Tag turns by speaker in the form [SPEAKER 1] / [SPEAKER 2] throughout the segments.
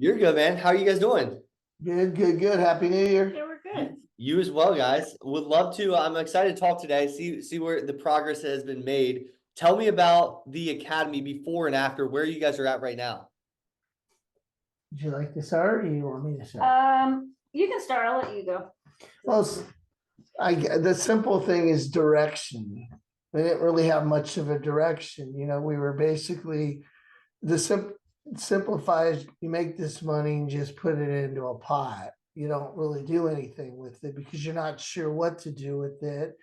[SPEAKER 1] You're good, man. How are you guys doing?
[SPEAKER 2] Good, good, good. Happy New Year.
[SPEAKER 3] Yeah, we're good.
[SPEAKER 1] You as well, guys. Would love to. I'm excited to talk today. See where the progress has been made. Tell me about the academy before and after, where you guys are at right now.
[SPEAKER 2] Would you like to start, or you want me to start?
[SPEAKER 3] You can start. I'll let you go.
[SPEAKER 2] Well, the simple thing is direction. We didn't really have much of a direction. We were basically simplifies. You make this money and just put it into a pot. You don't really do anything with it because you're not sure what to do with it.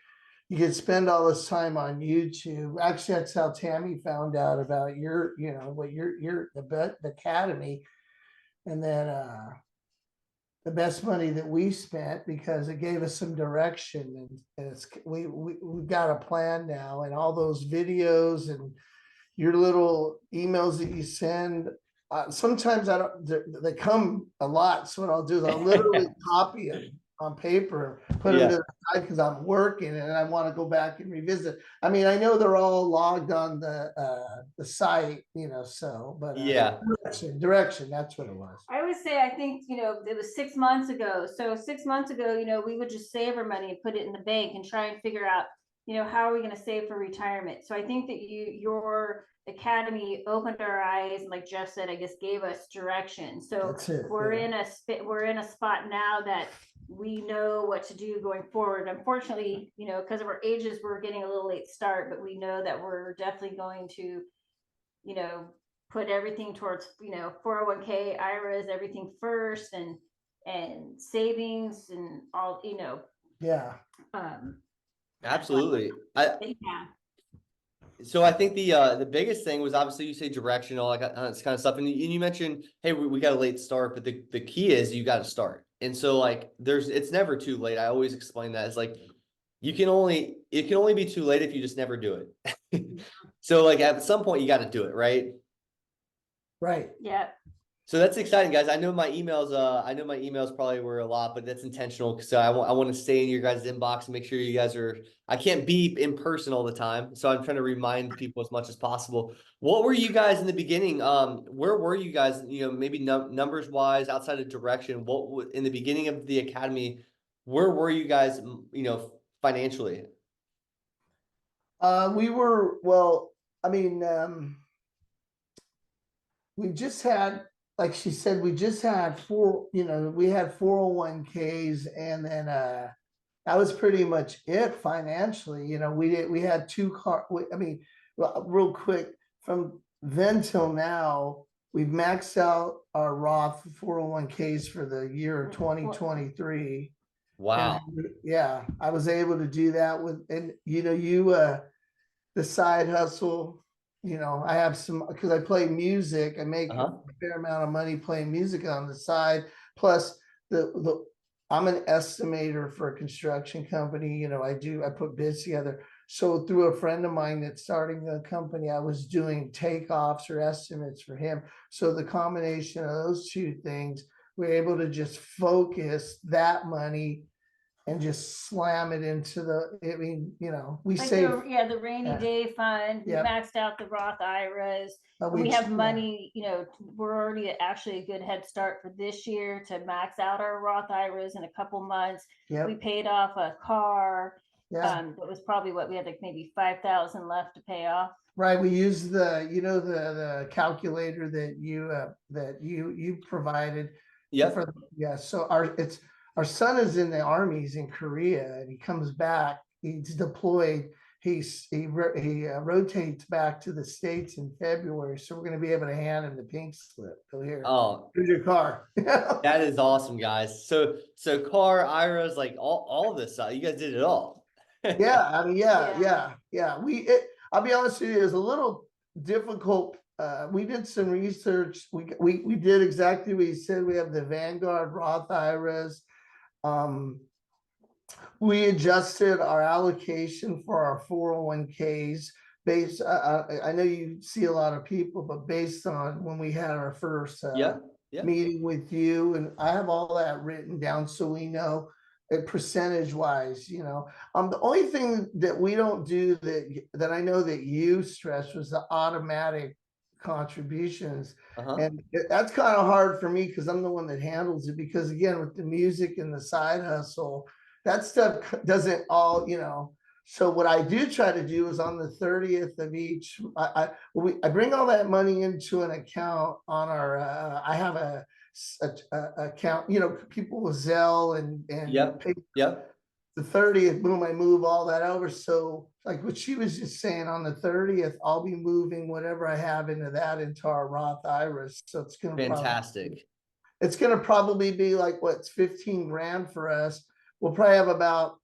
[SPEAKER 2] You could spend all this time on YouTube. Actually, that's how Tammy found out about what the academy. And then the best money that we spent because it gave us some direction, and we've got a plan now, and all those videos and your little emails that you send. Sometimes I don't. They come a lot, so what I'll do is I'll literally copy them on paper, put them to the side because I'm working and I want to go back and revisit. I mean, I know they're all logged on the site, but direction, that's what it was.
[SPEAKER 3] I would say, I think, it was 6 months ago. So 6 months ago, we would just save our money and put it in the bank and try and figure out, how are we going to save for retirement? So I think that your academy opened our eyes, and like Jeff said, I guess gave us direction. So we're in a spot now that we know what to do going forward. Unfortunately, because of our ages, we're getting a little late start, but we know that we're definitely going to, put everything towards, 401k, IRAs, everything first, and savings and all,
[SPEAKER 2] Yeah.
[SPEAKER 1] Absolutely.
[SPEAKER 3] Yeah.
[SPEAKER 1] So I think the biggest thing was obviously you say direction, all that kind of stuff, and you mentioned, hey, we got a late start, but the key is you got to start. And so it's never too late. I always explain that. It's like it can only be too late if you just never do it. So at some point you got to do it, right?
[SPEAKER 2] Right.
[SPEAKER 3] Yeah.
[SPEAKER 1] So that's exciting, guys. I know my emails probably were a lot, but that's intentional because I want to stay in your guys' inbox and make sure you guys are. I can't be in person all the time, so I'm trying to remind people as much as possible. What were you guys in the beginning? Where were you guys? Maybe numbers wise, outside of direction. What in the beginning of the academy? Where were you guys? Financially.
[SPEAKER 2] We were well. I mean, we just had, like she said, we just had we had 401ks, and then that was pretty much it financially. We had real quick, from then till now, we've maxed out our Roth 401ks for the year 2023.
[SPEAKER 1] Wow.
[SPEAKER 2] And, yeah, I was able to do that the side hustle. I have some, because I play music. I make a fair amount of money playing music on the side. Plus I'm an estimator for a construction company. I put bids together. So through a friend of mine that's starting a company, I was doing takeoffs or estimates for him. So the combination of those two things, we're able to just focus that money and just slam it into we save.
[SPEAKER 3] The rainy day fund. We maxed out the Roth IRAs. We have money, we're already actually a good head start for this year to max out our Roth IRAs in a couple months. We paid off a car. That was probably what we had, like maybe 5,000 left to pay off.
[SPEAKER 2] Right. We used the calculator that you provided. So our son is in the army. He's in Korea, and he comes back. He's deployed. He rotates back to the States in February. So we're going to be able to hand him the pink slip. Go here.
[SPEAKER 1] Oh,
[SPEAKER 2] here's your car.
[SPEAKER 1] That is awesome, guys. So car, IRAs, like all of this stuff. You guys did it all.
[SPEAKER 2] Yeah. I mean, yeah. I'll be honest with you. It was a little difficult. We did some research. We did exactly what you said. We have the Vanguard Roth IRAs. We adjusted our allocation for our 401ks based. I know you see a lot of people, but based on when we had our first meeting with you, and I have all that written down so we know percentage wise. The only thing that we don't do that I know that you stressed was the automatic contributions.
[SPEAKER 1] Uh-huh.
[SPEAKER 2] And that's kind of hard for me because I'm the one that handles it, because again, with the music and the side hustle, that stuff doesn't all, so what I do try to do is on the 30th of each, I bring all that money into an account on our, I have a account, people with Zelle and
[SPEAKER 1] Yep.
[SPEAKER 2] pay.
[SPEAKER 1] Yep.
[SPEAKER 2] The 30th, boom, I move all that over. So like what she was just saying, on the 30th, I'll be moving whatever I have into our Roth IRAs. So
[SPEAKER 1] Fantastic.
[SPEAKER 2] it's gonna probably be like, what's 15 grand for us. We'll probably have about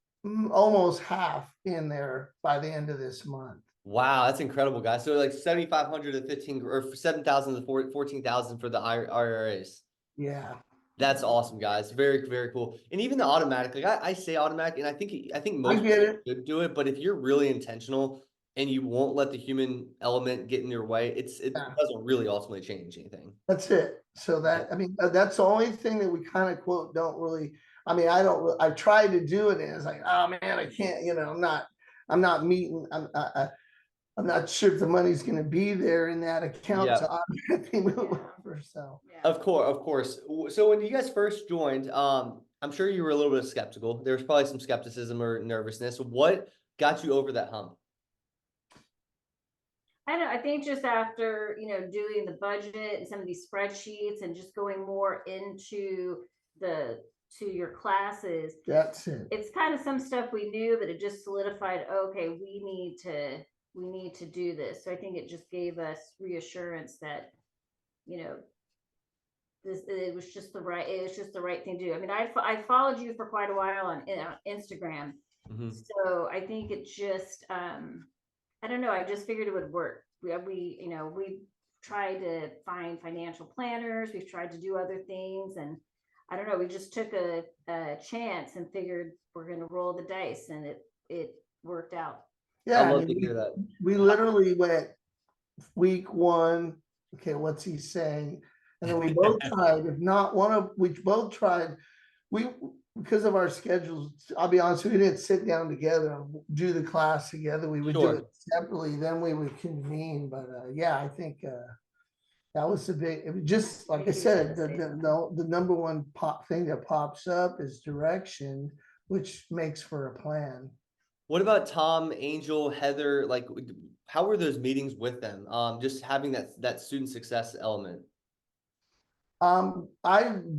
[SPEAKER 2] almost half in there by the end of this month.
[SPEAKER 1] Wow, that's incredible, guys. So like 7,500 to 15 or 7,000 to 14,000 for the IRAs.
[SPEAKER 2] Yeah.
[SPEAKER 1] That's awesome, guys. Very, very cool. And even the automatic, like I say automatic, and I think most
[SPEAKER 2] get
[SPEAKER 1] people
[SPEAKER 2] it.
[SPEAKER 1] should do it, but if you're really intentional and you won't let the human element get in your way, it
[SPEAKER 2] Yeah.
[SPEAKER 1] doesn't really ultimately change anything.
[SPEAKER 2] That's it. So that's the only thing that we kind of quote, don't really, I tried to do it and it's like, oh man, I can't, I'm not meeting, I'm not sure if the money's gonna be there in that account
[SPEAKER 1] Yeah.
[SPEAKER 2] to automatically move over, so.
[SPEAKER 1] Of course. So when you guys first joined, I'm sure you were a little bit skeptical. There was probably some skepticism or nervousness. What got you over that hump?
[SPEAKER 3] I think just after, doing the budget and some of these spreadsheets and just going more into to your classes,
[SPEAKER 2] That's it.
[SPEAKER 3] it's kind of some stuff we knew, but it just solidified, okay, we need to do this. So I think it just gave us reassurance that, it was just the right thing to do. I mean, I followed you for quite a while on Instagram.
[SPEAKER 1] Mm-hmm.
[SPEAKER 3] So I think it just, I don't know. I just figured it would work. We tried to find financial planners. We've tried to do other things, and I don't know. We just took a chance and figured we're going to roll the dice, and it worked out.
[SPEAKER 2] Yeah,
[SPEAKER 1] I love to hear that.
[SPEAKER 2] We literally went week 1. Okay, what's he saying? And then we both tried. If not we both tried. Because of our schedules, I'll be honest, we didn't sit down together and do the class together. We would do it separately, then we would convene. But yeah, I think that was the big, it was just like I said, the number one thing that pops up is direction, which makes for a plan.
[SPEAKER 1] What about Tom, Angel, Heather? Like, how were those meetings with them? Just having that student success element.
[SPEAKER 2] To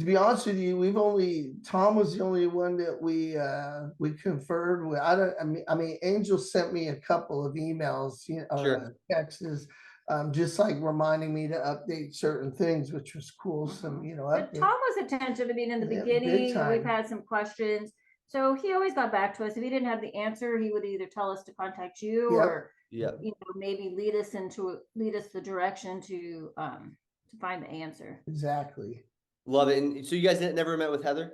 [SPEAKER 2] be honest with you, Tom was the only one that we conferred with. I mean, Angel sent me a couple of emails, texts, just like reminding me to update certain things, which was cool. Some,
[SPEAKER 3] But Tom was attentive. I mean, in the beginning, we've had some questions. So he always got back to us. If he didn't have the answer, he would either tell us to contact you or maybe lead us the direction to find the answer.
[SPEAKER 2] Exactly.
[SPEAKER 1] Love it. And so you guys never met with Heather?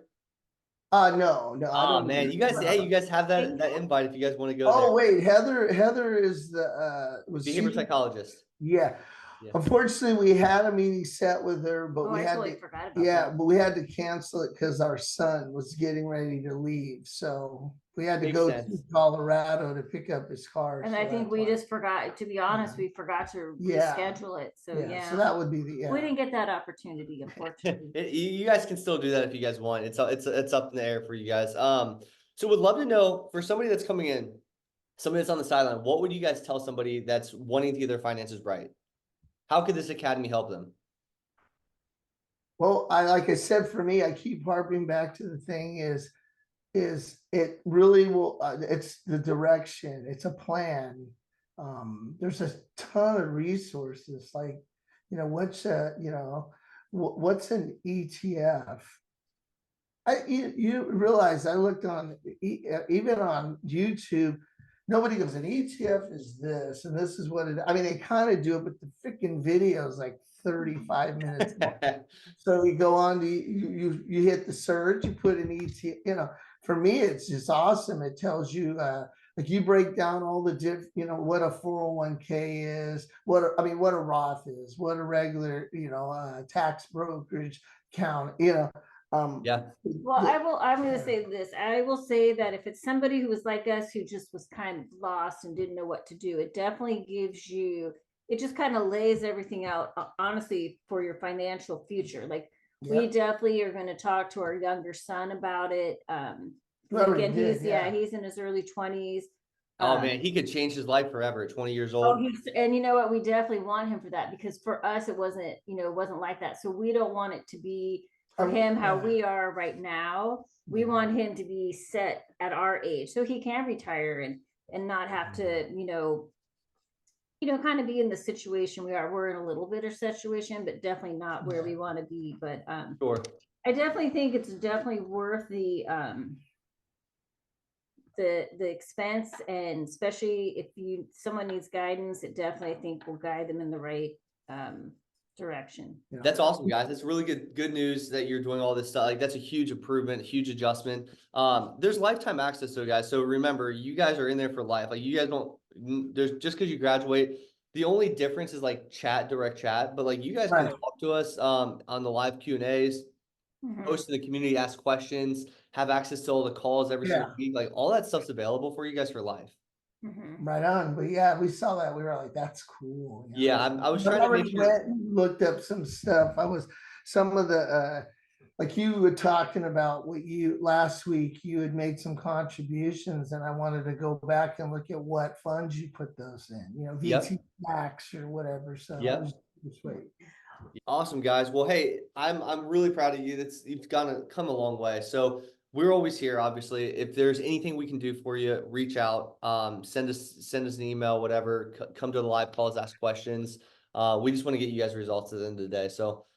[SPEAKER 2] No.
[SPEAKER 1] Oh man, you guys have that invite if you guys want to go.
[SPEAKER 2] Oh wait, Heather is the
[SPEAKER 1] behavioral psychologist.
[SPEAKER 2] Yeah. Unfortunately, we had a meeting set with her, but we had to cancel it because our son was getting ready to leave. So we had to go to Colorado to pick up his car.
[SPEAKER 3] And I think we just forgot, to be honest, we forgot to reschedule it. So
[SPEAKER 2] so that would be
[SPEAKER 3] we didn't get that opportunity, unfortunately.
[SPEAKER 1] You guys can still do that if you guys want. It's up in the air for you guys. So would love to know, for somebody that's coming in, somebody that's on the sideline, what would you guys tell somebody that's wanting to get their finances right? How could this academy help them?
[SPEAKER 2] Well, like I said, for me, I keep harping back to the thing is it really will, it's the direction, it's a plan. There's a ton of resources, like, what's an ETF? You realize I looked on, even on YouTube, nobody goes, an ETF is this, and this is what it, I mean, they kind of do it, but the freaking video is like 35 minutes long. So you go on to, you hit the search, you put an ETF, for me, it's just awesome. It tells you, like you break down all the what a 401k is, what a Roth is, what a regular, tax brokerage account,
[SPEAKER 3] Well, I'm going to say this. I will say that if it's somebody who was like us, who just was kind of lost and didn't know what to do, it definitely gives you it just kind of lays everything out, honestly, for your financial future. Like, we
[SPEAKER 2] Yep.
[SPEAKER 3] definitely are gonna talk to our younger son about it.
[SPEAKER 2] You already
[SPEAKER 3] Again,
[SPEAKER 2] did, yeah.
[SPEAKER 3] he's in his early 20s.
[SPEAKER 1] Oh man, he could change his life forever at 20 years
[SPEAKER 3] Oh,
[SPEAKER 1] old.
[SPEAKER 3] and you know what? We definitely want him for that, because for us, it wasn't, it wasn't like that. So we don't want it to be for him how
[SPEAKER 2] Yeah.
[SPEAKER 3] we are right now. We
[SPEAKER 2] Yeah.
[SPEAKER 3] want him to be set at our age so he can retire and not have to, kind of be in the situation we are. We're in a little bit of situation, but definitely not where we want to be. But
[SPEAKER 1] Sure.
[SPEAKER 3] I definitely think it's definitely worth the expense, and especially if someone needs guidance, it definitely, I think, will guide them in the right direction.
[SPEAKER 2] Yeah.
[SPEAKER 1] That's awesome, guys. It's really good news that you're doing all this stuff. Like, that's a huge improvement, huge adjustment. There's lifetime access though, guys. So remember, you guys are in there for life. Like, you guys don't, there's just because you graduate, the only difference is like direct chat, but like, you guys can
[SPEAKER 2] Right.
[SPEAKER 1] talk to us on the live Q&As, post in the community, ask questions, have access to all the calls every single week. Like, all that stuff's available for you guys for life.
[SPEAKER 2] Right on. But yeah, we saw that. We were like, that's cool. you know?
[SPEAKER 1] Yeah, I was
[SPEAKER 2] But
[SPEAKER 1] trying
[SPEAKER 2] I
[SPEAKER 1] to make
[SPEAKER 2] already
[SPEAKER 1] sure.
[SPEAKER 2] went and looked up some stuff. Some of the like you were talking about what you last week, you had made some contributions, and I wanted to go back and look at what funds you put those in,
[SPEAKER 1] Yep.
[SPEAKER 2] VT Max or whatever. So I
[SPEAKER 1] Yep.
[SPEAKER 2] was just wait.
[SPEAKER 1] Awesome, guys. Well, hey, I'm really proud of you. You've come a long way. So we're always here, obviously. If there's anything we can do for you, reach out. Send us an email, whatever. Come to the live calls, ask questions. We just want to get you guys results at the end of the day. So